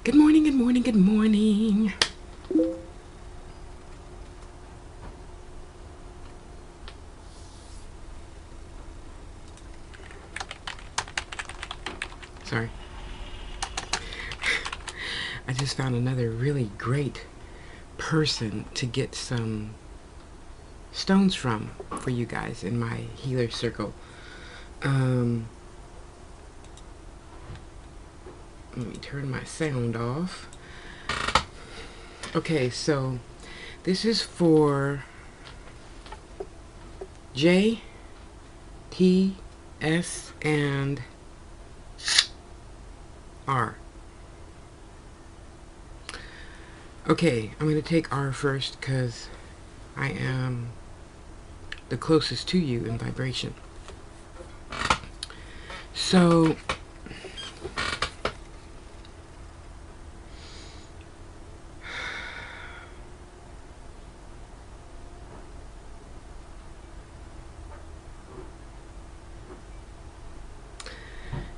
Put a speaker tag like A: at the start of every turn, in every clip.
A: Good morning, good morning, good morning. Sorry. I just found another really great person to get some stones from for you guys in my healer circle. Let me turn my sound off. Okay, so this is for J, T, S, and R. Okay, I'm going to take R first because I am the closest to you in vibration. So,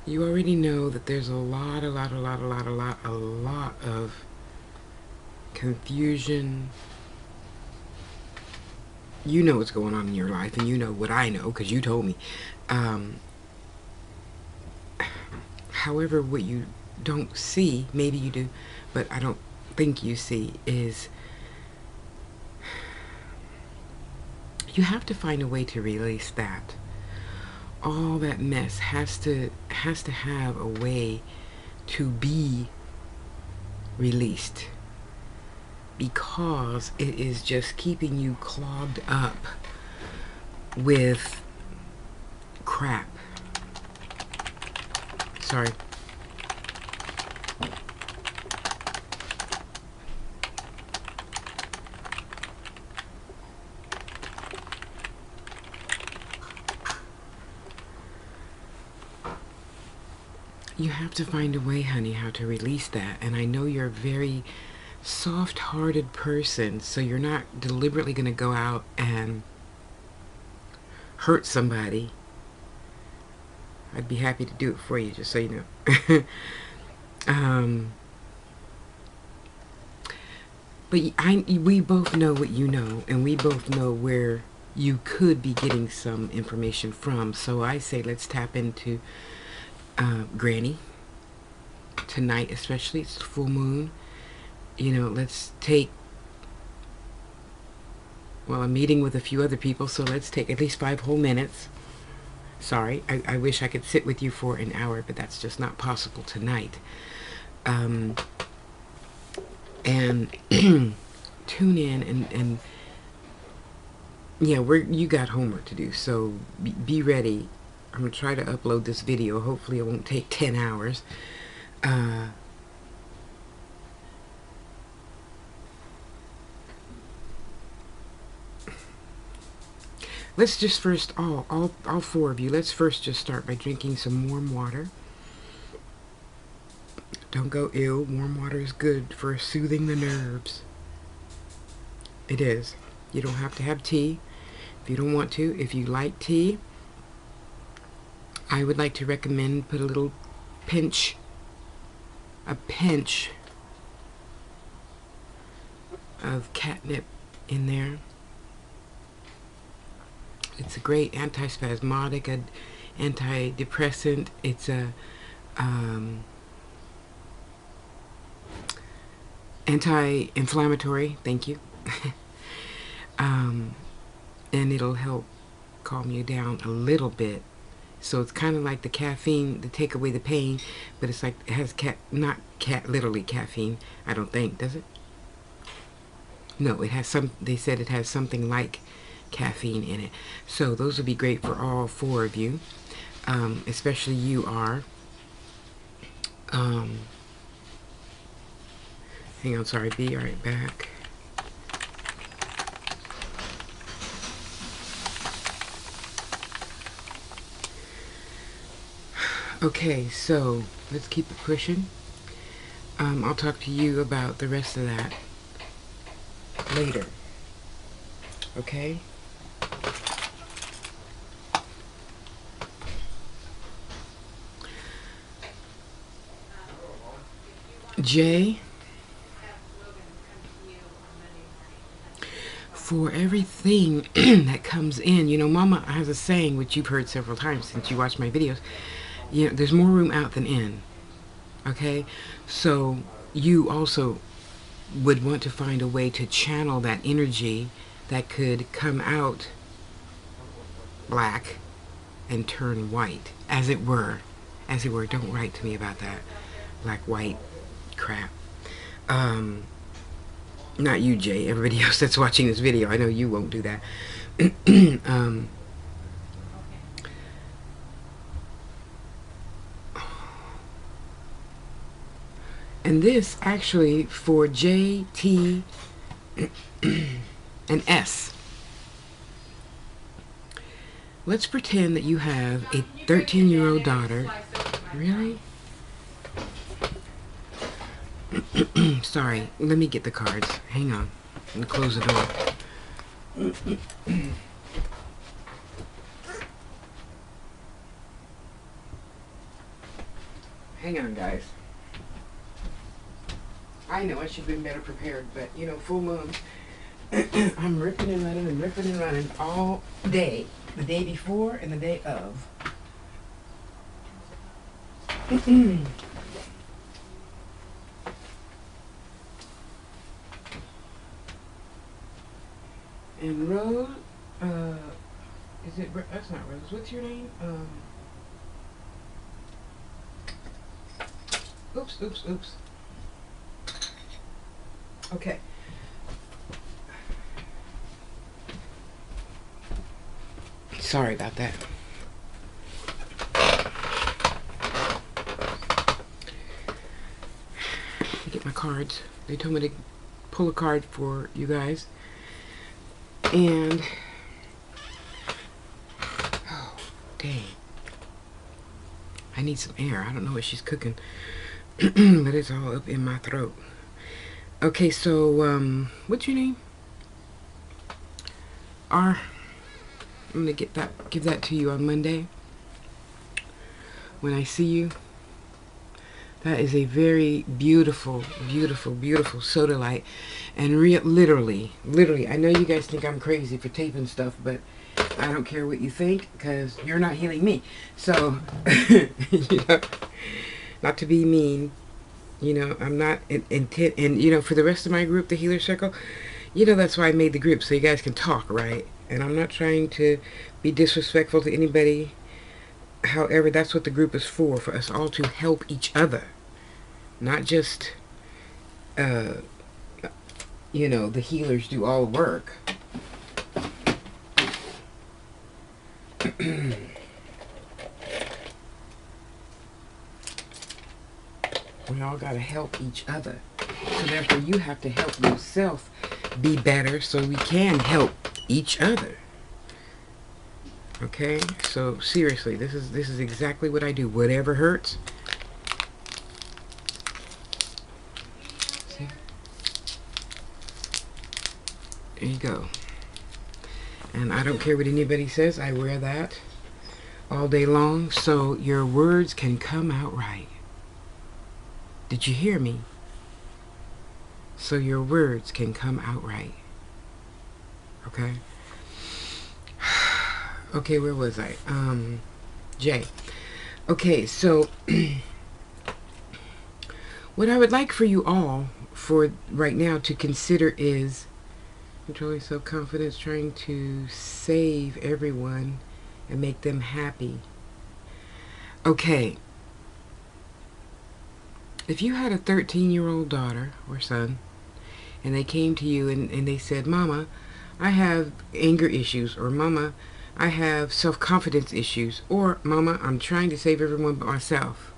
A: you already know that there's a lot of confusion. You know what's going on in your life, and you know what I know because you told me. However, what you don't see, maybe you do, but I don't think you see, is you have to find a way to release that. All that mess has to have a way to be released, because it is just keeping you clogged up with crap. Sorry. You have to find a way, honey, how to release that. And I know you're a very soft-hearted person, so you're not deliberately going to go out and hurt somebody. I'd be happy to do it for you, just so you know. But we both know what you know, and we both know where you could be getting some information from. So I say let's tap into Granny tonight, especially. It's full moon. You know, let's take, well, I'm meeting with a few other people, so let's take at least 5 whole minutes. Sorry, I wish I could sit with you for an hour, but that's just not possible tonight. And tune in and yeah, you got homework to do, so be ready. I'm gonna try to upload this video. Hopefully it won't take 10 hours. Let's just first, all 4 of you, let's first just start by drinking some warm water. Don't go ill. Warm water is good for soothing the nerves. It is. You don't have to have tea if you don't want to. If you like tea, I would like to recommend put a pinch of catnip in there. It's a great antispasmodic, antidepressant. It's a anti-inflammatory. Thank you. And it'll help calm you down a little bit. So it's kind of like the caffeine to take away the pain, but it's like it has not literally caffeine. I don't think, does it? No, it has some. They said it has something like caffeine in it. So those would be great for all 4 of you, especially you are. Hang on, sorry, be right back. Okay, so let's keep it pushing. I'll talk to you about the rest of that later. Okay? Jay, for everything that comes in, you know, Mama has a saying which you've heard several times since you watched my videos. You know, there's more room out than in. Okay? So you also would want to find a way to channel that energy that could come out black and turn white, as it were. As it were. Don't write to me about that black white crap. Not you, Jay. Everybody else that's watching this video, I know you won't do that. And this actually for J, T, and S. Let's pretend that you have a 13-year-old daughter. Really? Sorry, let me get the cards. Hang on. Let me close the door. Hang on, guys. I know I should have been better prepared, but, you know, full moon. I'm ripping and running and ripping and running all day. The day before and the day of. And Rose, is it, that's not Rose, what's your name? Oops. Okay. Sorry about that. Get my cards. They told me to pull a card for you guys. And oh, dang. I need some air. I don't know what she's cooking. But it's all up in my throat. Okay, so what's your name? R. I'm gonna give that to you on Monday when I see you. That is a very beautiful, beautiful, beautiful sodalite. And literally, I know you guys think I'm crazy for taping stuff, but I don't care what you think, because you're not healing me. So, you know, not to be mean, you know, I'm not intent. And, you know, for the rest of my group, the Healer Circle, you know, that's why I made the group, so you guys can talk, right? And I'm not trying to be disrespectful to anybody. However, that's what the group is for us all to help each other. Not just, you know, the healers do all the work. We all got to help each other. So therefore, you have to help yourself be better so we can help each other. Okay? So seriously, this is exactly what I do. Whatever hurts. See? There you go. And I don't care what anybody says. I wear that all day long so your words can come out right. Did you hear me? So your words can come out right. Okay? Okay, where was I? Jay. Okay, so what I would like for you all for right now to consider is controlling self-confidence, trying to save everyone and make them happy. Okay. If you had a 13-year-old daughter or son, and they came to you and they said, Mama, I have anger issues, or Mama, I have self-confidence issues, or Mama, I'm trying to save everyone but myself,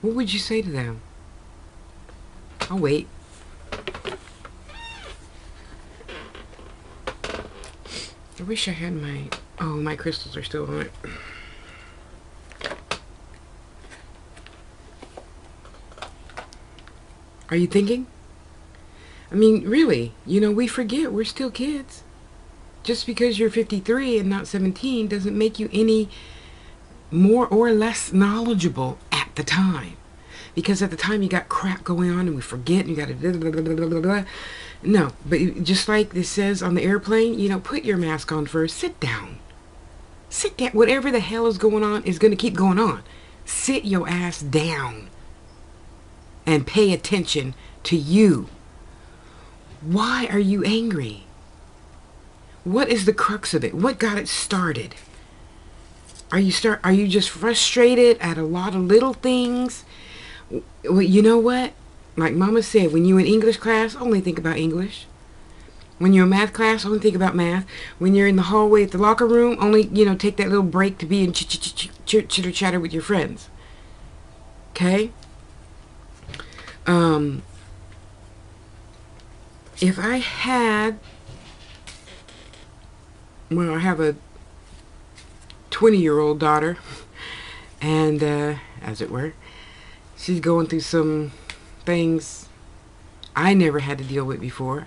A: what would you say to them? I'll wait. I wish I had my, oh, my crystals are still on it. Are you thinking? I mean, really, you know, we forget we're still kids. Just because you're 53 and not 17 doesn't make you any more or less knowledgeable at the time. because at the time you got crap going on and we forget and you got to no, but just like this says on the airplane, you know, put your mask on first. Sit down. Sit down. Whatever the hell is going on is going to keep going on. Sit your ass down and pay attention to you. Why are you angry? What is the crux of it? What got it started? Are you just frustrated at a lot of little things? Well, you know what? Like Mama said, when you're in English class, only think about English. When you're in math class, only think about math. When you're in the hallway at the locker room, only, you know, take that little break to be in chitter chatter with your friends. Okay? If I had, well, I have a 20-year-old daughter, and as it were, she's going through some things I never had to deal with before.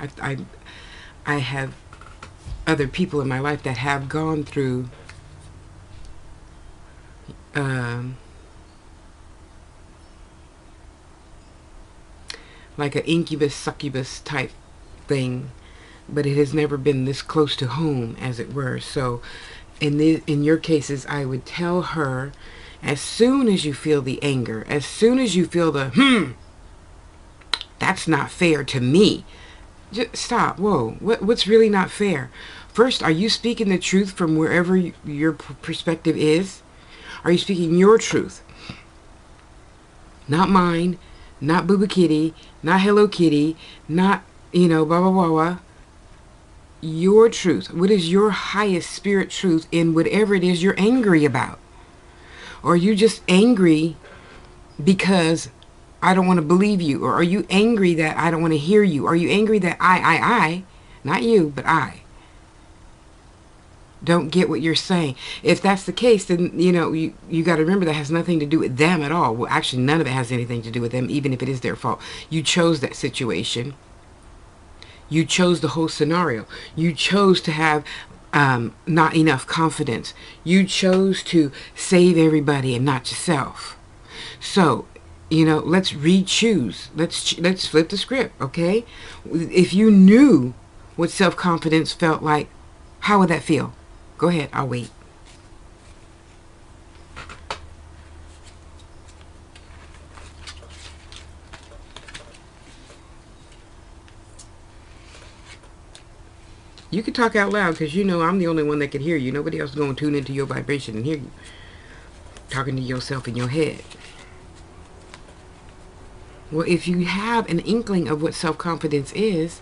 A: I have other people in my life that have gone through like an incubus succubus type thing, but it has never been this close to home, as it were. So in your cases, I would tell her, as soon as you feel the anger, as soon as you feel the that's not fair to me, just stop. Whoa, what's really not fair? First, are you speaking the truth from wherever your perspective is? Are you speaking your truth? Not mine, not Boo Boo Kitty, not Hello Kitty, not, you know, blah blah blah blah. Your truth. What is your highest spirit truth in whatever it is you're angry about? Or are you just angry because I don't want to believe you? Or are you angry that I don't want to hear you? Are you angry that I, not you, but I don't get what you're saying? If that's the case, then, you know, you got to remember that has nothing to do with them at all. Well, actually, none of it has anything to do with them, even if it is their fault. You chose that situation. You chose the whole scenario. You chose to have not enough confidence. You chose to save everybody and not yourself. So, you know, let's re-choose. Let's flip the script, okay? If you knew what self-confidence felt like, how would that feel? Go ahead, I'll wait. You can talk out loud, because you know I'm the only one that can hear you. Nobody else is going to tune into your vibration and hear you. Talking to yourself in your head. Well, if you have an inkling of what self-confidence is,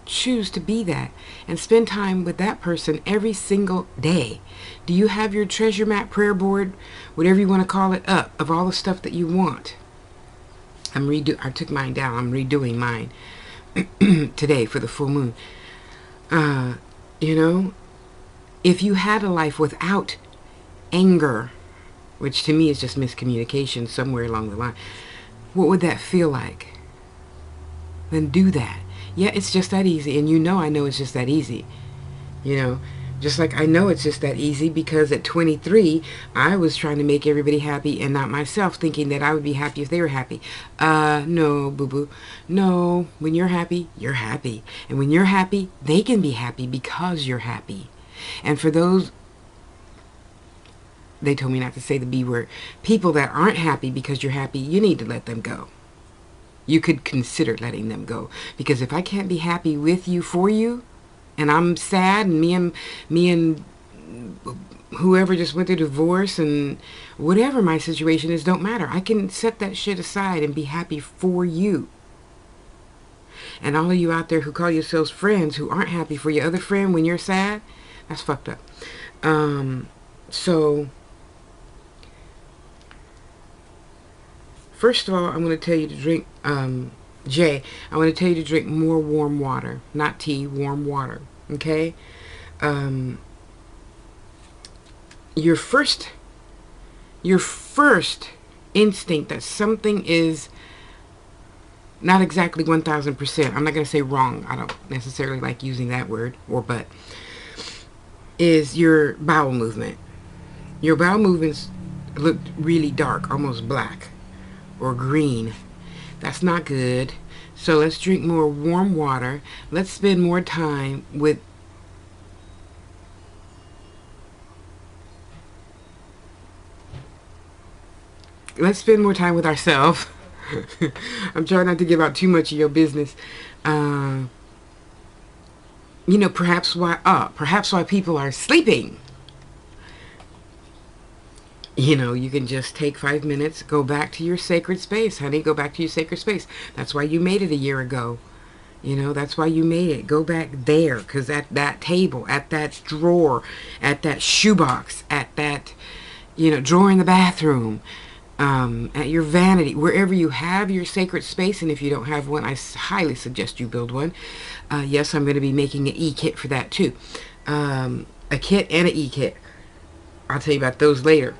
A: choose to be that. And spend time with that person every single day. Do you have your treasure map, prayer board, whatever you want to call it, up, of all the stuff that you want? I took mine down. I'm redoing mine today for the full moon. You know, if you had a life without anger, which to me is just miscommunication somewhere along the line, what would that feel like? Then do that. Yeah, it's just that easy. And you know, I know it's just that easy. You know, just like I know it's just that easy because at 23, I was trying to make everybody happy and not myself, thinking that I would be happy if they were happy. No, boo-boo. No, when you're happy, you're happy. And when you're happy, they can be happy because you're happy. And for those, they told me not to say the B word, people that aren't happy because you're happy, you need to let them go. You could consider letting them go. Because if I can't be happy with you, for you, and I'm sad, and me and whoever just went through divorce, and whatever my situation is, don't matter. I can set that shit aside and be happy for you. And all of you out there who call yourselves friends who aren't happy for your other friend when you're sad, that's fucked up. So, first of all, I'm going to tell you to drink, Jay, I want to tell you to drink more warm water. Not tea, warm water. Okay? Your first instinct that something is not exactly 1000%, I'm not going to say wrong, I don't necessarily like using that word, or but, is your bowel movement. Your bowel movements look really dark, almost black, or green. That's not good. So let's drink more warm water. Let's spend more time with ourselves. I'm trying not to give out too much of your business. You know, perhaps why people are sleeping. You know, you can just take 5 minutes, go back to your sacred space, honey. Go back to your sacred space. That's why you made it a year ago. You know, that's why you made it. Go back there, because at that table, at that drawer, at that shoebox, at that, you know, drawer in the bathroom, at your vanity, wherever you have your sacred space. And if you don't have one, I highly suggest you build one. Yes, I'm going to be making an e-kit for that too. A kit and an e-kit. I'll tell you about those later.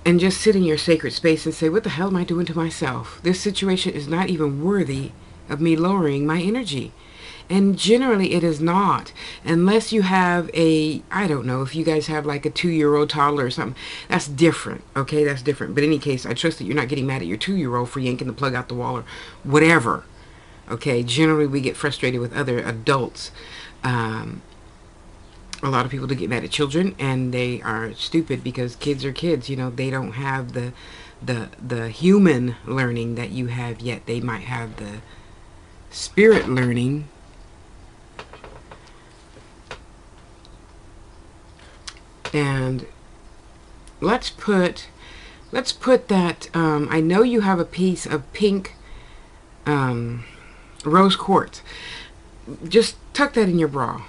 A: And just sit in your sacred space and say, what the hell am I doing to myself? This situation is not even worthy of me lowering my energy. And generally it is not, unless you have I don't know, if you guys have like a 2-year-old toddler or something. That's different, okay? That's different. But in any case, I trust that you're not getting mad at your 2-year-old for yanking the plug out the wall or whatever, okay? Generally we get frustrated with other adults. A lot of people do get mad at children, and they are stupid because kids are kids. You know, they don't have the human learning that you have yet. They might have the spirit learning. And let's put that, I know you have a piece of pink rose quartz. Just tuck that in your bra.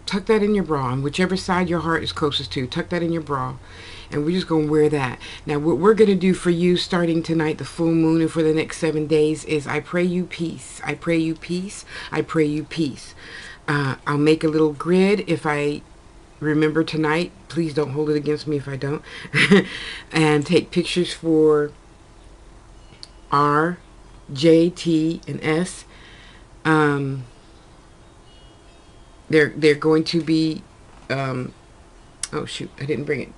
A: Tuck that in your bra, on whichever side your heart is closest to. Tuck that in your bra. And we're just going to wear that. Now, what we're going to do for you starting tonight, the full moon, and for the next 7 days is I pray you peace. I pray you peace. I pray you peace. I'll make a little grid if I remember tonight. Please don't hold it against me if I don't. And take pictures for R, J, T, and S. They're going to be, oh shoot, I didn't bring it,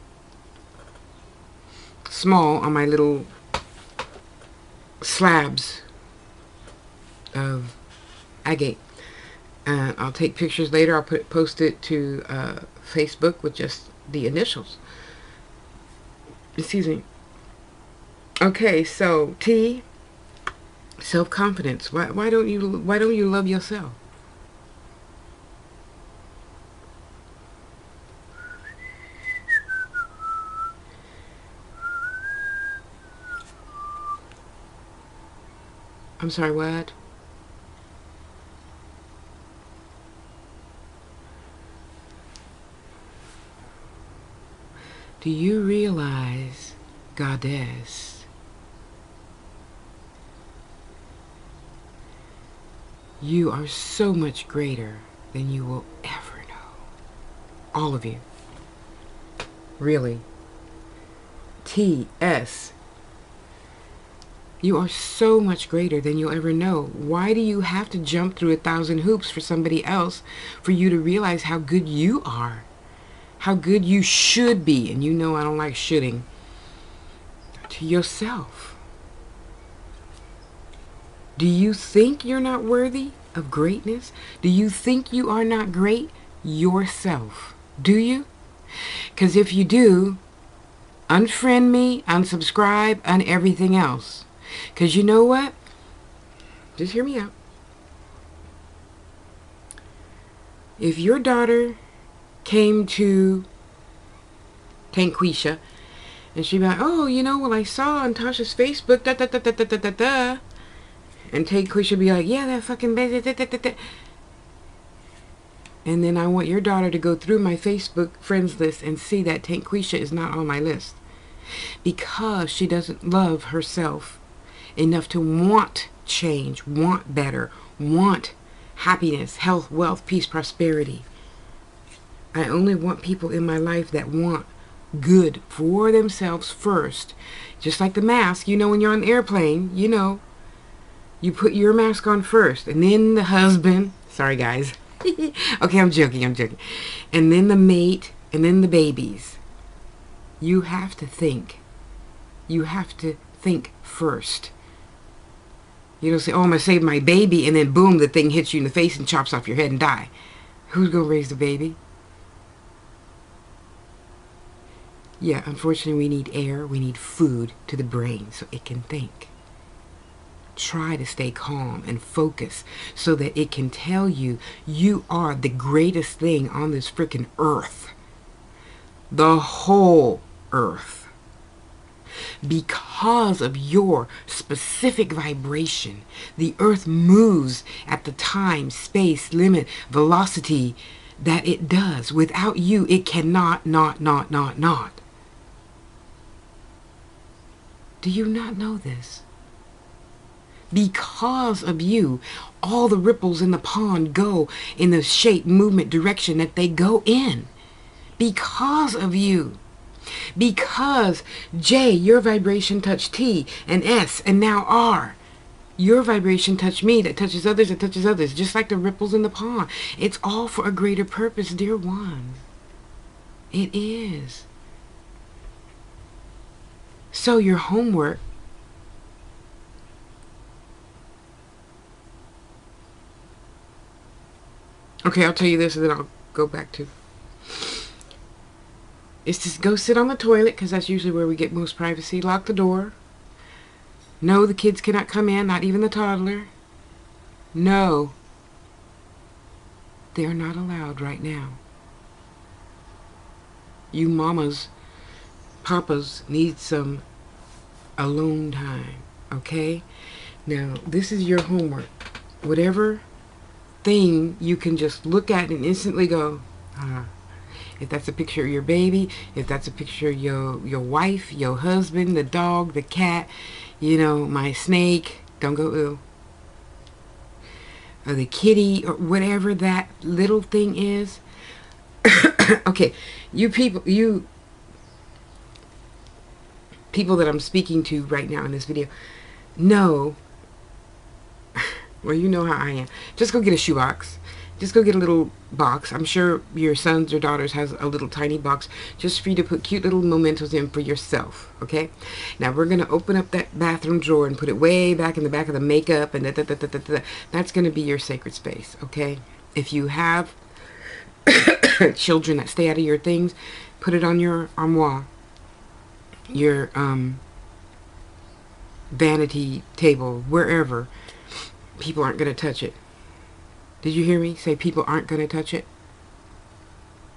A: small on my little slabs of agate. And I'll take pictures later. I'll post it to Facebook with just the initials. Excuse me. Okay, so T, self-confidence. Why don't you love yourself? I'm sorry, what? Do you realize, Goddess, you are so much greater than you will ever know. All of you. Really. T.S. You are so much greater than you'll ever know. Why do you have to jump through 1,000 hoops for somebody else for you to realize how good you are? How good you should be. And you know I don't like shoulding. To yourself. Do you think you're not worthy of greatness? Do you think you are not great yourself? Do you? Because if you do, unfriend me, unsubscribe, and everything else. Because you know what? Just hear me out. If your daughter came to Tanquisha and she'd be like, oh, you know, well, I saw on Tasha's Facebook, da da da da da da da da. And Tanquisha be like, yeah, that fucking da da da da da. And then I want your daughter to go through my Facebook friends list and see that Tanquisha is not on my list. Because she doesn't love herself enough to want change, want better, want happiness, health, wealth, peace, prosperity. I only want people in my life that want good for themselves first. Just like the mask, you know, when you're on the airplane, you know, you put your mask on first, and then the husband, sorry guys, okay, I'm joking, and then the mate, and then the babies. You have to think think first. You don't say, oh, I'm going to save my baby, and then boom, the thing hits you in the face and chops off your head and die. Who's going to raise the baby? Yeah, unfortunately, we need air, we need food to the brain so it can think. Try to stay calm and focus so that it can tell you you are the greatest thing on this freaking earth. The whole earth. Because of your specific vibration, the earth moves at the time, space, limit, velocity that it does. Without you, it cannot not. Do you not know this? Because of you, all the ripples in the pond go in the shape, movement, direction that they go in. Because of you. Because J, your vibration touched T, and S, and now R. Your vibration touched me, that touches others, that touches others, just like the ripples in the pond. It's all for a greater purpose, dear one. It is. So your homework, okay, I'll tell you this and then I'll go back to, is to go sit on the toilet, because that's usually where we get most privacy. Lock the door. No, the kids cannot come in, not even the toddler. No, they're not allowed right now. You mamas, papas need some alone time, okay? Now, this is your homework. Whatever thing you can just look at and instantly go, if that's a picture of your baby, if that's a picture of your wife, your husband, the dog, the cat, you know, my snake, don't go ooh, or the kitty, or whatever that little thing is. Okay, you people that I'm speaking to right now in this video know, well, you know how I am. Just go get a shoebox. Just go get a little box. I'm sure your sons or daughters has a little tiny box just for you to put cute little mementos in for yourself, okay? Now we're going to open up that bathroom drawer and put it way back in the back of the makeup, and that's going to be your sacred space, okay? If you have children that stay out of your things, put it on your armoire, your vanity table, wherever. People aren't going to touch it. Did you hear me say people aren't going to touch it?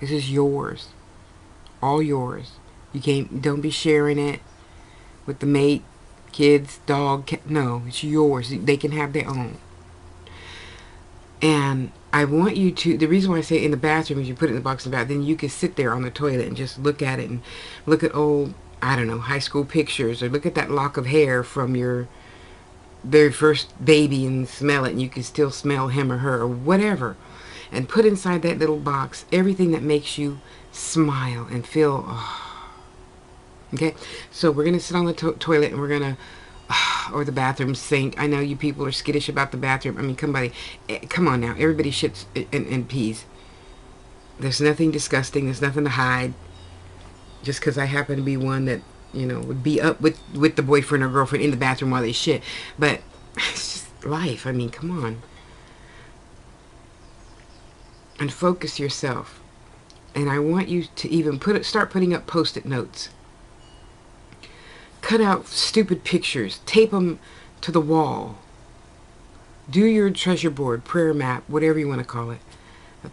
A: This is yours. All yours. You can't, don't be sharing it with the mate, kids, dog, cat. No, it's yours. They can have their own. And I want you to, the reason why I say in the bathroom is you put it in the box in the bath, then you can sit there on the toilet and just look at it and look at old, I don't know, high school pictures, or look at that lock of hair from your very first baby and smell it, and you can still smell him or her or whatever, and put inside that little box everything that makes you smile and feel, oh. Okay, so we're gonna sit on the toilet, and we're gonna or the bathroom sink. I know you people are skittish about the bathroom. I mean, come on now, everybody shits and pees. There's nothing disgusting, there's nothing to hide. Just because I happen to be one that, you know, would be up with the boyfriend or girlfriend in the bathroom while they shit. But it's just life. I mean, come on. And focus yourself. And I want you to even start putting up post-it notes. Cut out stupid pictures. Tape them to the wall. Do your treasure board, prayer map, whatever you want to call it.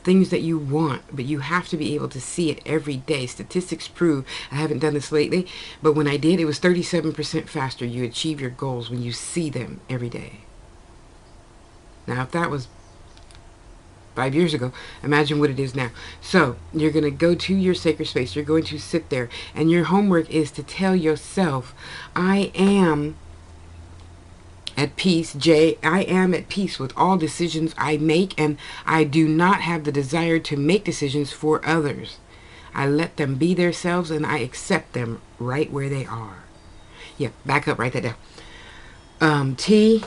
A: Things that you want, but you have to be able to see it every day. Statistics prove, I haven't done this lately, but when I did, it was 37% faster you achieve your goals when you see them every day. Now, if that was 5 years ago, imagine what it is now. So, you're going to go to your sacred space. You're going to sit there, and your homework is to tell yourself, I am at peace, J. I am at peace with all decisions I make, and I do not have the desire to make decisions for others. I let them be themselves, and I accept them right where they are. Yeah, back up, write that down. T.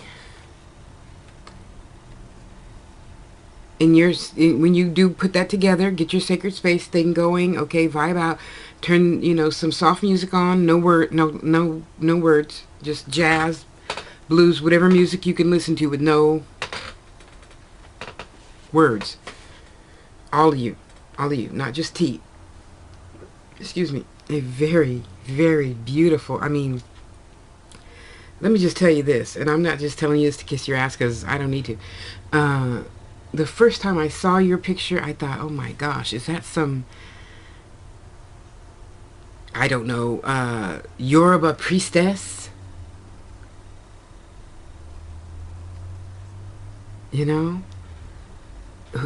A: When you do put that together, get your sacred space thing going, okay, vibe out, Turn, some soft music on. No words. Just jazz, blues, whatever music you can listen to with no words. All of you, not just T. Excuse me. A very, very beautiful. I mean, let me just tell you this, and I'm not just telling you this to kiss your ass because I don't need to. The first time I saw your picture, I thought, oh my gosh, is that some, I don't know, Yoruba priestess? You know?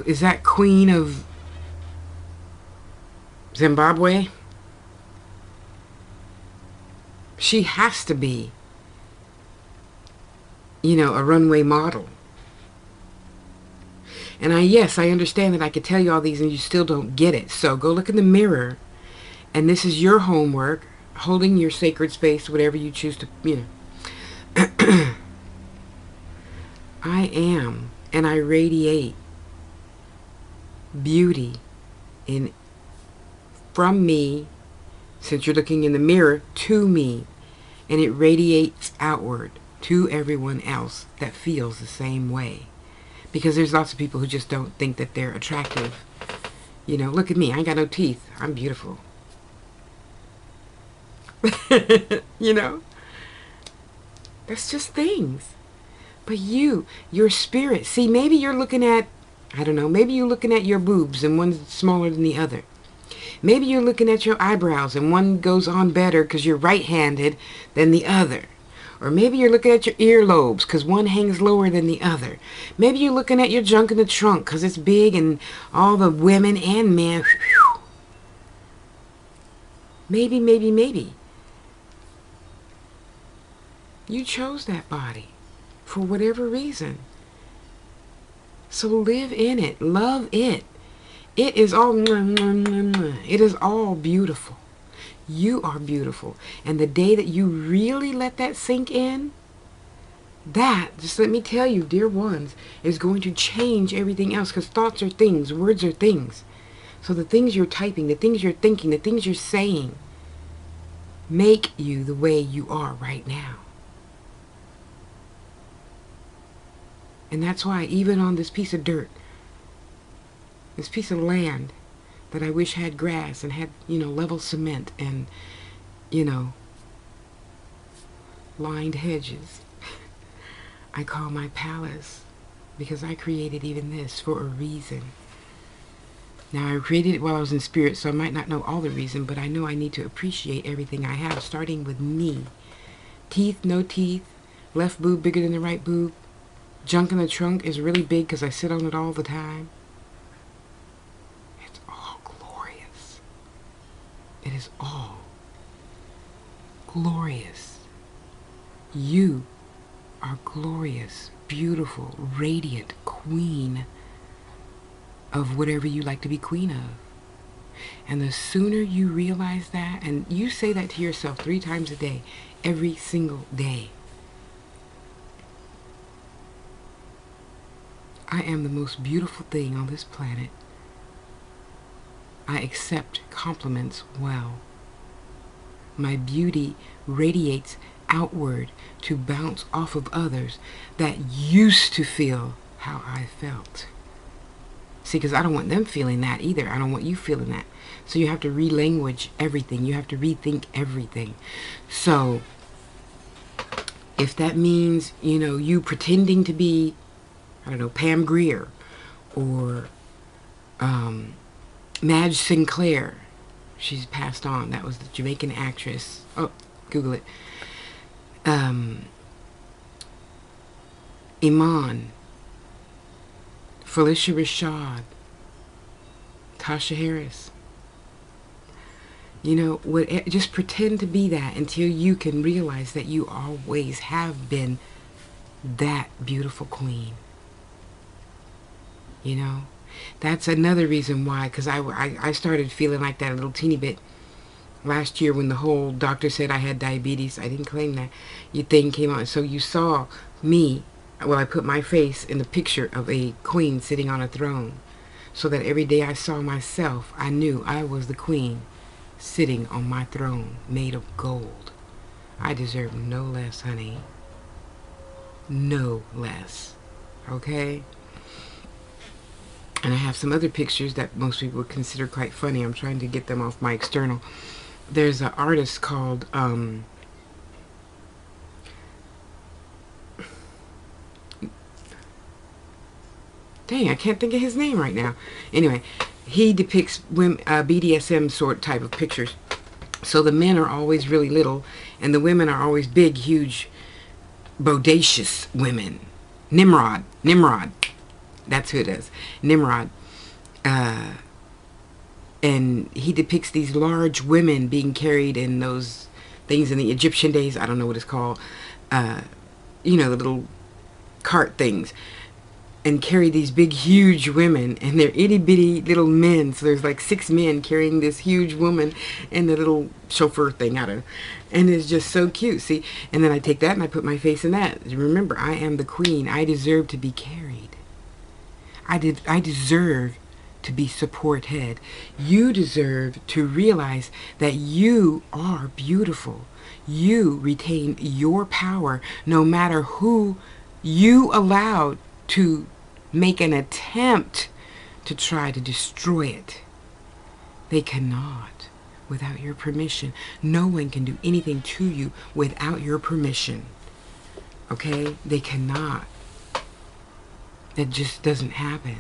A: Is that Queen of Zimbabwe? She has to be, a runway model. And yes, I understand that I could tell you all these and you still don't get it. So go look in the mirror, and this is your homework, holding your sacred space, whatever you choose to, I am, and I radiate beauty from me, since you're looking in the mirror, to me, and it radiates outward to everyone else that feels the same way. Because there's lots of people who just don't think that they're attractive. Look at me. I ain't got no teeth. I'm beautiful. That's just things. But your spirit. See, maybe you're looking at, I don't know, maybe you're looking at your boobs and one's smaller than the other. Maybe you're looking at your eyebrows and one goes on better because you're right-handed than the other. Or maybe you're looking at your earlobes because one hangs lower than the other. Maybe you're looking at your junk in the trunk because it's big and all the women and men. Maybe. You chose that body for whatever reason. So live in it. Love it. It is all, it is all beautiful. You are beautiful. And the day that you really let that sink in, that, just let me tell you, dear ones, is going to change everything else. Because thoughts are things. Words are things. So the things you're typing, the things you're thinking, the things you're saying, make you the way you are right now. And that's why even on this piece of dirt, this piece of land that I wish had grass and had, level cement and, lined hedges, I call my palace, because I created even this for a reason. Now, I created it while I was in spirit, so I might not know all the reason, but I know I need to appreciate everything I have, starting with me. Teeth, no teeth, left boob bigger than the right boob, junk in the trunk is really big because I sit on it all the time. It's all glorious. It is all glorious. You are glorious, beautiful, radiant queen of whatever you like to be queen of. And the sooner you realize that, and you say that to yourself 3 times a day, every single day. I am the most beautiful thing on this planet. I accept compliments well. My beauty radiates outward to bounce off of others that used to feel how I felt. See, because I don't want them feeling that either. I don't want you feeling that. So you have to relanguage everything. You have to rethink everything. So if that means, you pretending to be, I don't know, Pam Grier or Madge Sinclair. She's passed on. That was the Jamaican actress. Oh, Google it. Iman, Felicia Rashad, Tasha Harris. Just pretend to be that until you can realize that you always have been that beautiful queen. That's another reason why, because I started feeling like that a little teeny bit last year when the whole doctor said I had diabetes. I didn't claim that. Your thing came out. So you saw me, I put my face in the picture of a queen sitting on a throne, so that every day I saw myself, I knew I was the queen. sitting on my throne made of gold. I deserve no less, honey. No less. Okay? And I have some other pictures that most people would consider quite funny. I'm trying to get them off my external. There's an artist called dang, I can't think of his name right now. Anyway, he depicts women, BDSM sort type of pictures. So the men are always really little, and the women are always big, huge, bodacious women. Nimrod. That's who it is. Nimrod. And he depicts these large women being carried in those things in the Egyptian days. I don't know what it's called. You know, the little cart things. And carry these big, huge women. And they're itty-bitty little men. So there's like 6 men carrying this huge woman and the little chauffeur thing. I don't know. And it's just so cute. See? And then I take that and I put my face in that. Remember, I am the queen. I deserve to be carried. I deserve to be support head. You deserve to realize that you are beautiful. You retain your power no matter who you allowed to make an attempt to try to destroy it. They cannot without your permission. No one can do anything to you without your permission. Okay? They cannot. That just doesn't happen.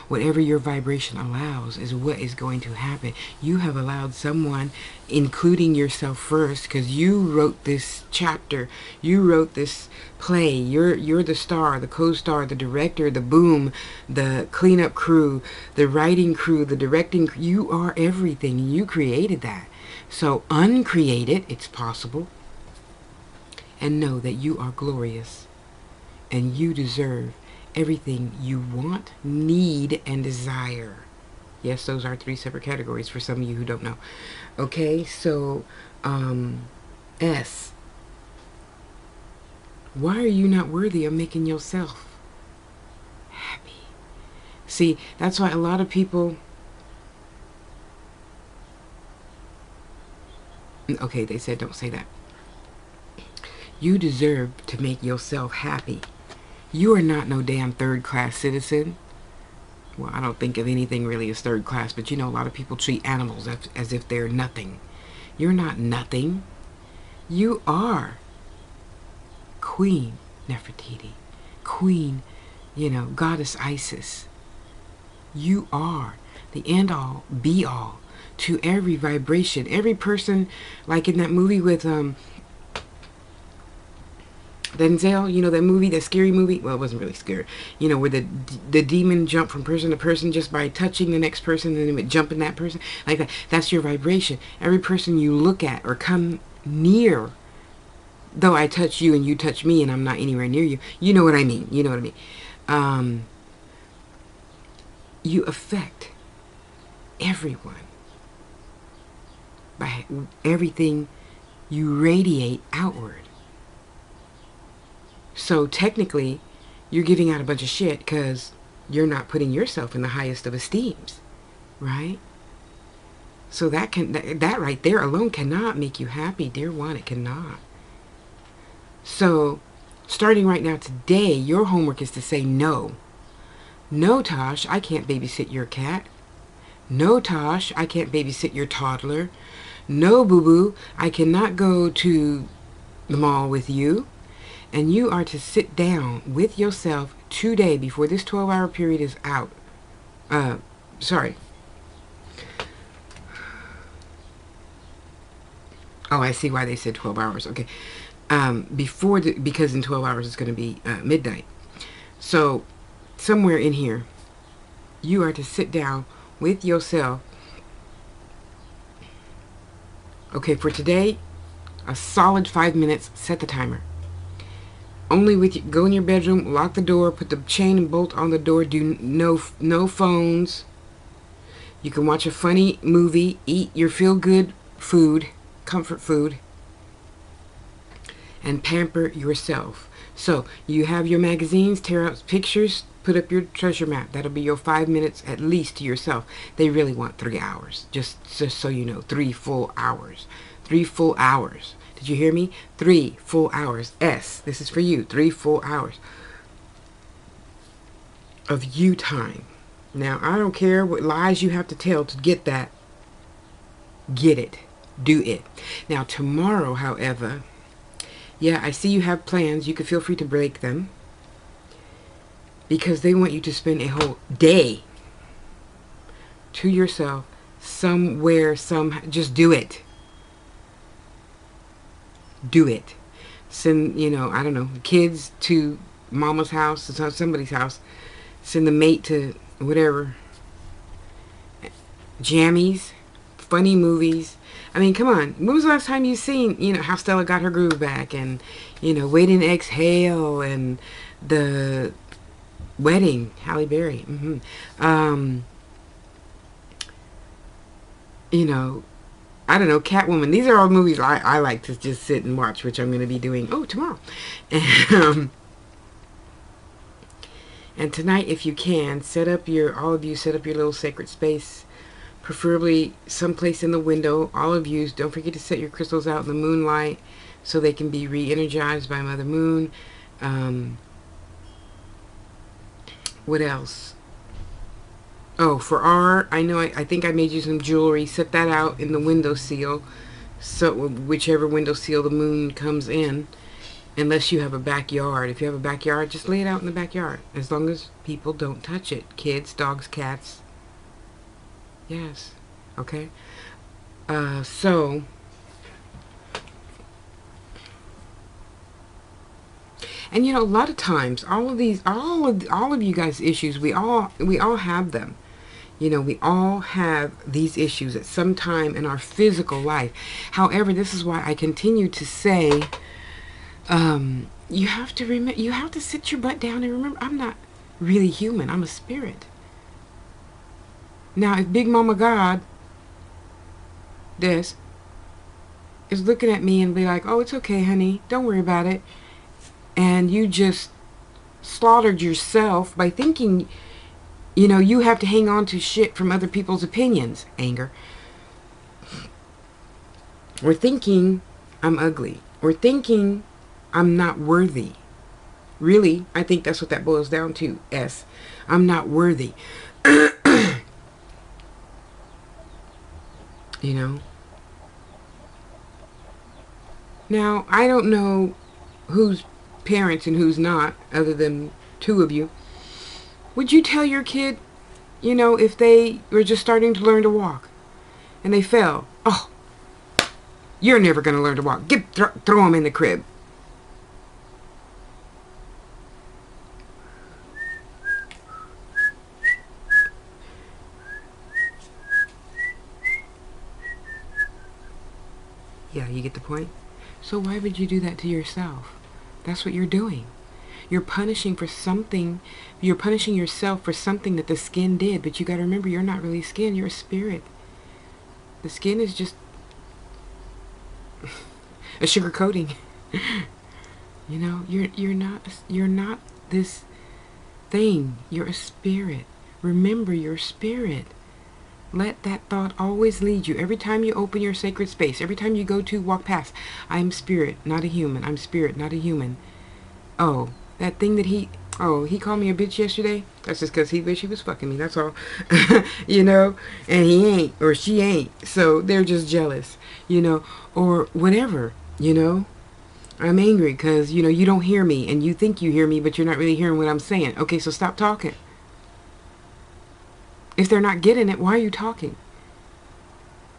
A: Whatever your vibration allows is what is going to happen. You have allowed someone, including yourself first, because you wrote this chapter, you wrote this play, you're the star, the co-star, the director, the boom, the cleanup crew, the writing crew, the directing crew. You are everything. You created that. So uncreate it, it's possible, and know that you are glorious and you deserve everything you want, need, and desire. Yes, those are 3 separate categories for some of you who don't know. Okay, so S. Why are you not worthy of making yourself happy? See, that's why a lot of people... Okay, they said don't say that. You deserve to make yourself happy. You are not no damn third-class citizen. Well, I don't think of anything really as third class, but you know, a lot of people treat animals as if they're nothing. You're not nothing. You are Queen Nefertiti, Queen, you know, Goddess Isis. You are the end-all, be-all to every vibration. Every person, like in that movie with Denzel, you know, that movie, that scary movie. Well, it wasn't really scary. You know, where the demon jumped from person to person just by touching the next person, and then it would jump in that person. Like that. That's your vibration. Every person you look at or come near, though I touch you and you touch me and I'm not anywhere near you. You know what I mean. You know what I mean. You affect everyone by everything you radiate outward. So technically, you're giving out a bunch of shit because you're not putting yourself in the highest of esteems, right? So that right there alone cannot make you happy, dear one. It cannot. So, starting right now today, your homework is to say no. No, Tosh, I can't babysit your cat. No, Tosh, I can't babysit your toddler. No, boo-boo, I cannot go to the mall with you. And you are to sit down with yourself today before this 12-hour period is out. Sorry. Oh, I see why they said 12 hours. Okay. Because in 12 hours it's going to be midnight. So, somewhere in here, you are to sit down with yourself. Okay, for today, a solid 5 minutes, set the timer. Only with you, go in your bedroom, lock the door, put the chain and bolt on the door, do no phones. You can watch a funny movie, eat your feel-good food, comfort food, and pamper yourself. So you have your magazines, tear out pictures, put up your treasure map. That'll be your 5 minutes at least to yourself. They really want 3 hours. Just so you know, 3 full hours. 3 full hours. Did you hear me? 3 full hours. S, this is for you. 3 full hours of you time. Now, I don't care what lies you have to tell to get that. Get it. Do it. Now, tomorrow, however, yeah, I see you have plans. You can feel free to break them. Because they want you to spend a whole day to yourself, somewhere, just do it. Do it. Send, I don't know, kids to mama's house, to somebody's house. Send the mate to whatever. Jammies, funny movies. I mean, come on. When was the last time you seen, how Stella got her groove back, and, Wait and Exhale, and the Wedding, Halle Berry. I don't know, Catwoman. These are all movies I like to just sit and watch, which I'm going to be doing, tomorrow. And tonight, if you can, all of you set up your little sacred space, preferably someplace in the window. All of you, don't forget to set your crystals out in the moonlight so they can be re-energized by Mother Moon. What else? Oh, for R, I think I made you some jewelry. Set that out in the windowsill. So whichever windowsill the moon comes in. Unless you have a backyard. If you have a backyard, just lay it out in the backyard. As long as people don't touch it. Kids, dogs, cats. Yes. Okay? So... And a lot of times, all of you guys' issues, we all have them. We all have these issues at some time in our physical life. However, this is why I continue to say, you have to remember, you have to sit your butt down and remember, I'm not really human. I'm a spirit. Now, if Big Mama God, this, is looking at me and be like, oh, it's okay, honey, don't worry about it. And you just slaughtered yourself by thinking, you have to hang on to shit from other people's opinions. Anger. Or thinking I'm ugly. Or thinking I'm not worthy. Really, I think that's what that boils down to. S. I'm not worthy. Now, I don't know who's parents and who's not, other than 2 of you. Would you tell your kid, if they were just starting to learn to walk and they fell, oh, you're never going to learn to walk, throw them in the crib? Yeah, you get the point? So why would you do that to yourself? That's what you're doing. You're punishing for something. You're punishing yourself for something that the skin did. But you got to remember, you're not really skin. You're a spirit. The skin is just a sugar coating. You're not this thing. You're a spirit. Remember, you're a spirit. Let that thought always lead you. Every time you open your sacred space, every time you walk past, I'm spirit, not a human. I'm spirit, not a human. Oh, that thing that he called me a bitch yesterday? That's just because he wished he was fucking me, that's all. And he ain't, or she ain't. So they're just jealous, or whatever, I'm angry because, you don't hear me, and you think you hear me, but you're not really hearing what I'm saying. Okay, so stop talking. If they're not getting it, why are you talking?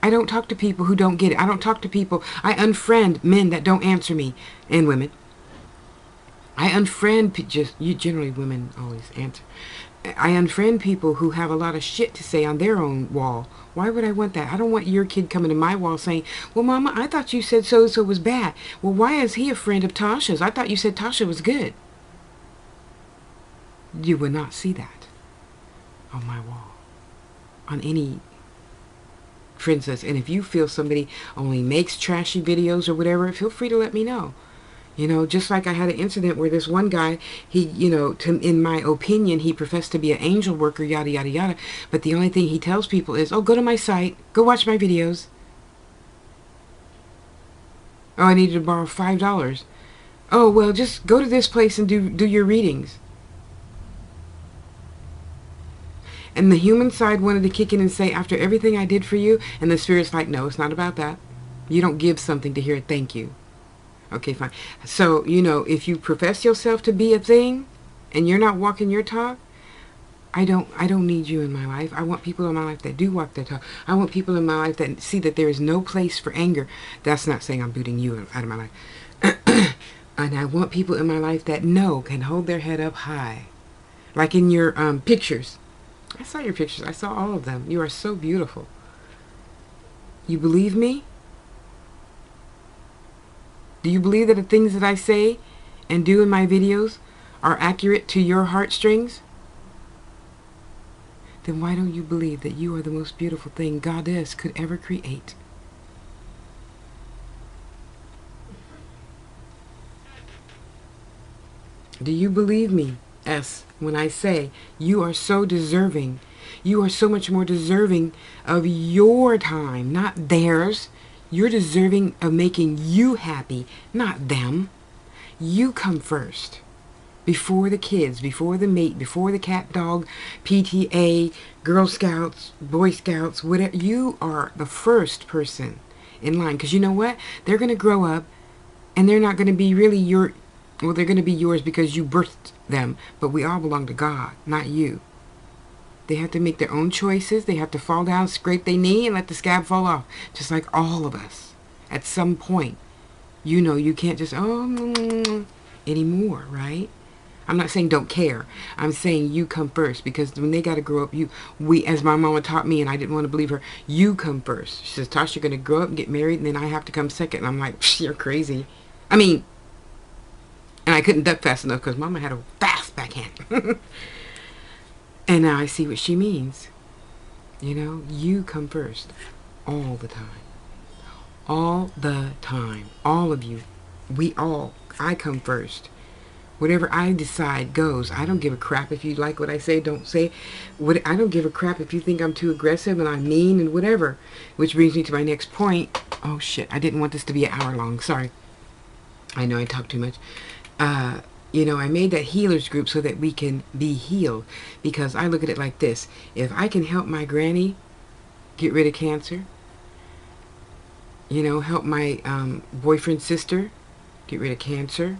A: I don't talk to people who don't get it. I don't talk to people. I unfriend men that don't answer me, and women. I unfriend generally women always answer. I unfriend people who have a lot of shit to say on their own wall. Why would I want that? I don't want your kid coming to my wall saying, well, Mama, I thought you said so-and-so was bad. Well, why is he a friend of Tasha's? I thought you said Tasha was good. You would not see that on my wall. On any friends list. And if you feel somebody only makes trashy videos or whatever, feel free to let me know. You know, just like I had an incident where this one guy, he, you know, in my opinion, he professed to be an angel worker, yada, yada, yada. But the only thing he tells people is, oh, go to my site, go watch my videos. Oh, I needed to borrow $5. Oh, well, just go to this place and do your readings. And the human side wanted to kick in and say, after everything I did for you, and the spirit's like, no, it's not about that. You don't give something to hear a thank you. Okay, fine. So, you know, if you profess yourself to be a thing and you're not walking your talk, I don't need you in my life. I want people in my life that do walk their talk. I want people in my life that see that there is no place for anger. That's not saying I'm booting you out of my life. And I want people in my life that can hold their head up high. Like in your pictures. I saw your pictures. I saw all of them. You are so beautiful. You believe me? Do you believe that the things that I say and do in my videos are accurate to your heartstrings? Then why don't you believe that you are the most beautiful thing Goddess could ever create? Do you believe me, S, when I say you are so deserving? You are so much more deserving of your time, not theirs. You're deserving of making you happy, not them. You come first. Before the kids, before the mate, before the cat, dog, PTA, Girl Scouts, Boy Scouts, whatever. You are the first person in line. Because you know what? They're going to grow up and they're not going to be really they're going to be yours because you birthed them. But we all belong to God, not you. They have to make their own choices. They have to fall down, scrape their knee, and let the scab fall off. Just like all of us. At some point, you know, you can't just, anymore, right? I'm not saying don't care. I'm saying you come first, because when they got to grow up, as my mama taught me, and I didn't want to believe her, you come first. She says, Tasha, you're going to grow up and get married, and then I have to come second. And I'm like, you're crazy. I mean, and I couldn't duck fast enough because mama had a fast backhand. And now I see what she means. You know, you come first all the time. All the time. All of you. I come first. Whatever I decide goes. I don't give a crap if you like what I say, don't say. I don't give a crap if you think I'm too aggressive and I'm mean and whatever. Which brings me to my next point. Oh shit, I didn't want this to be an hour long. Sorry. I know I talk too much. You know, I made that healers group so that we can be healed. Because I look at it like this. If I can help my granny get rid of cancer, you know, help my boyfriend's sister get rid of cancer.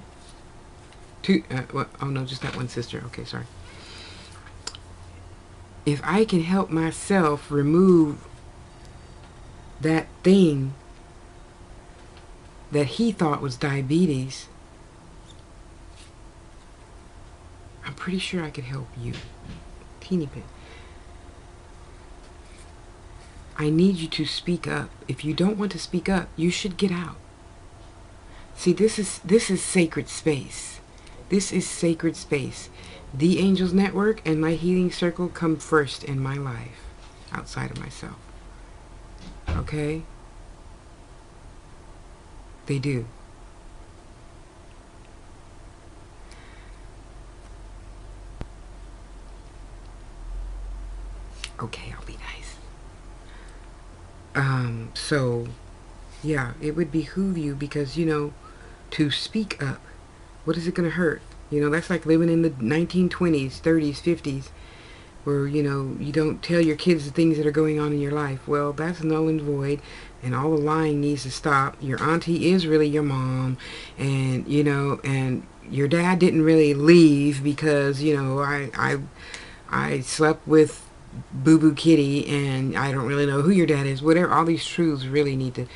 A: Oh no, just that one sister. Okay, sorry. If I can help myself remove that thing that he thought was diabetes, I'm pretty sure I could help you. Teeny bit. I need you to speak up. If you don't want to speak up, you should get out. See, this is sacred space. This is sacred space. The Angels Network and my healing circle come first in my life, outside of myself. Okay? They do. Okay, I'll be nice. So, yeah, it would behoove you because, you know, to speak up. What is it going to hurt? You know, that's like living in the 1920s, 30s, 50s, where, you know, you don't tell your kids the things that are going on in your life. Well, that's null and void, and all the lying needs to stop. Your auntie is really your mom, and, you know, and your dad didn't really leave because, you know, I slept with Boo Boo Kitty, and I don't really know who your dad is. Whatever, all these truths really need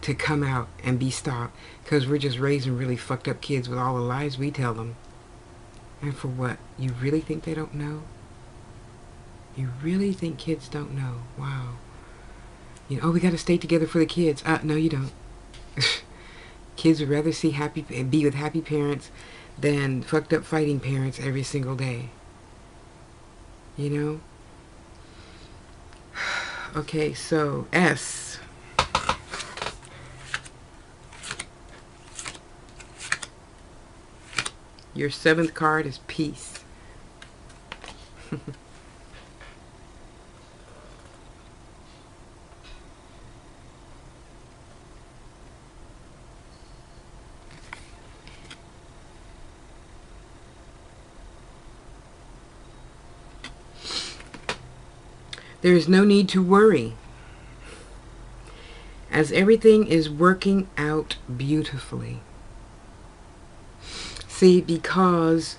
A: to come out and be stopped, because we're just raising really fucked up kids with all the lies we tell them. And for what? You really think they don't know? You really think kids don't know? Wow. You know, oh, we got to stay together for the kids. No, you don't. Kids would rather be with happy parents than fucked up fighting parents every single day. You know? Okay, so, S. Your 7th card is peace. There is no need to worry, as everything is working out beautifully. See, because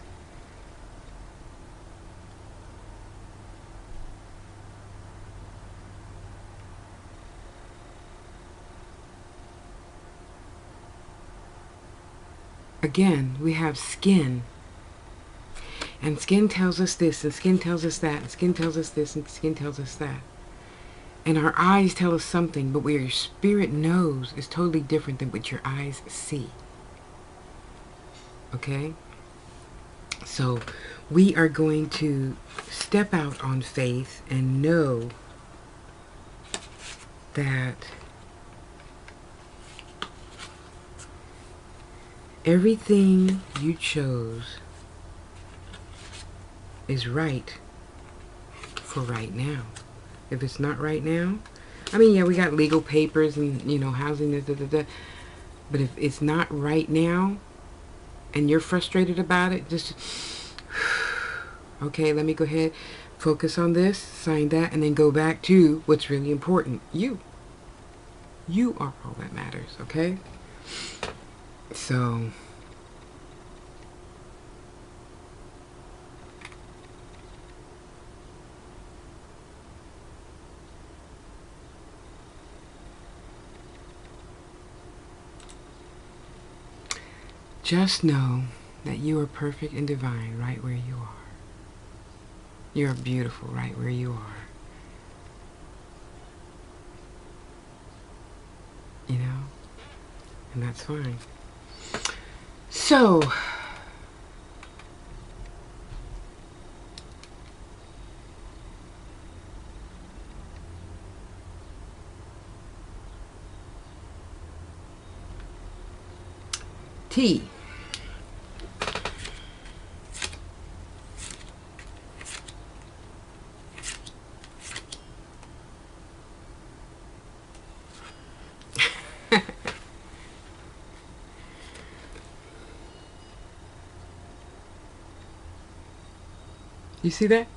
A: again, we have skin. And skin tells us this, and skin tells us that, and skin tells us this, and skin tells us that. And our eyes tell us something, but what your spirit knows is totally different than what your eyes see. Okay? So we are going to step out on faith and know that everything you chose is right for right now. If it's not right now, I mean, yeah, we got legal papers and, you know, housing, but if it's not right now and you're frustrated about it, just, okay, let me go ahead, focus on this, sign that, and then go back to what's really important. You are all that matters, okay? So just know that you are perfect and divine right where you are. You're beautiful right where you are. You know? And that's fine. So, T. You see that?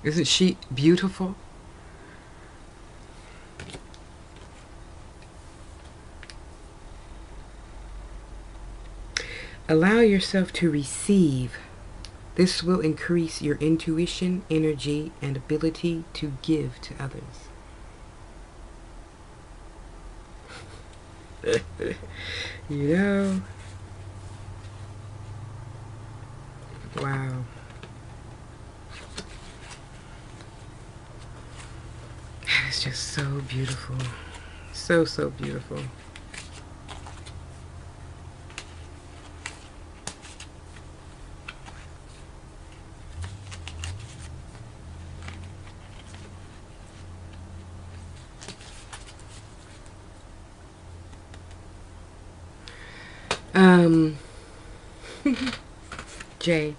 A: Isn't she beautiful? Allow yourself to receive. This will increase your intuition, energy, and ability to give to others. You know? Wow. That is just so beautiful. So, so beautiful. J.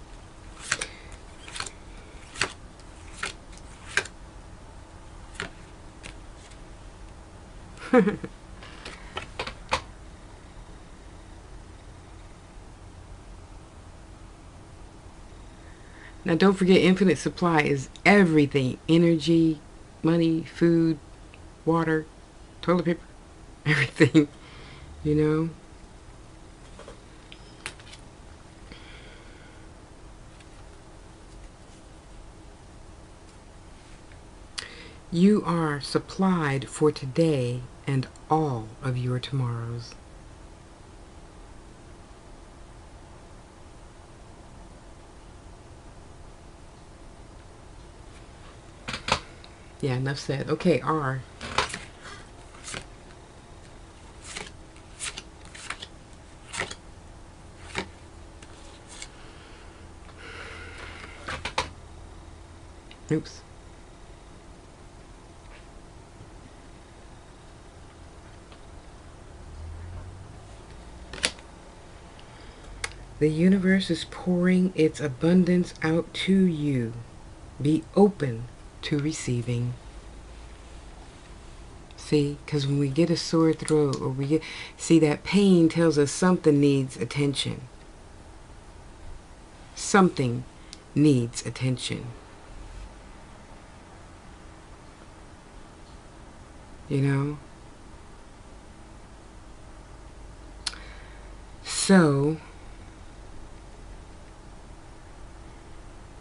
A: Now don't forget, infinite supply is everything. Energy, money, food, water, toilet paper, everything, you know? You are supplied for today and all of your tomorrows. Yeah, enough said. Okay, R. Oops. The universe is pouring its abundance out to you. Be open to receiving. See, because when we get a sore throat or see, that pain tells us something needs attention. Something needs attention. You know? So,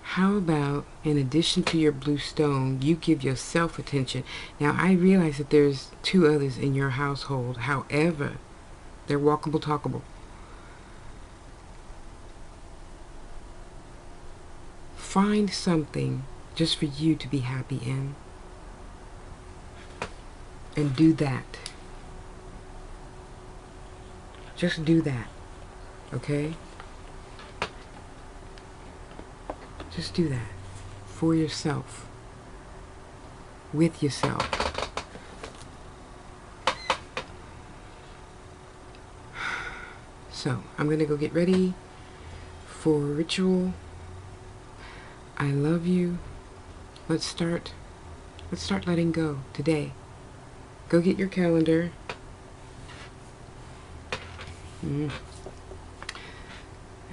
A: how about, in addition to your blue stone, you give yourself attention? Now, I realize that there's 2 others in your household. However, they're walkable, talkable. Find something just for you to be happy in. And do that. Just do that. Okay? Just do that. For yourself. With yourself. So, I'm going to go get ready for ritual. I love you. Let's start letting go today. Go get your calendar. And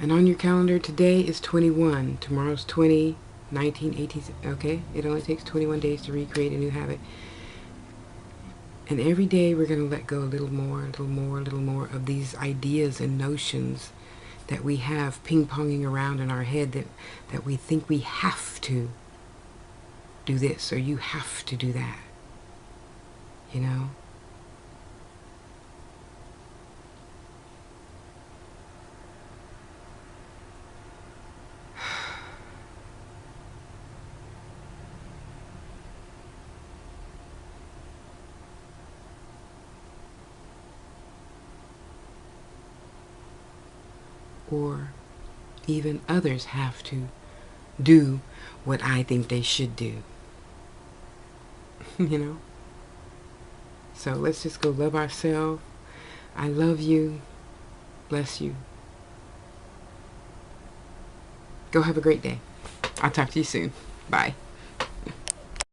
A: on your calendar, today is 21. Tomorrow's 20, 19, 18. Okay? It only takes 21 days to recreate a new habit. And every day we're going to let go a little more, a little more, a little more of these ideas and notions that we have ping-ponging around in our head that we think we have to do this or you have to do that. You know? Or even others have to do what I think they should do. You know? So let's just go love ourselves. I love you. Bless you. Go have a great day. I'll talk to you soon. Bye.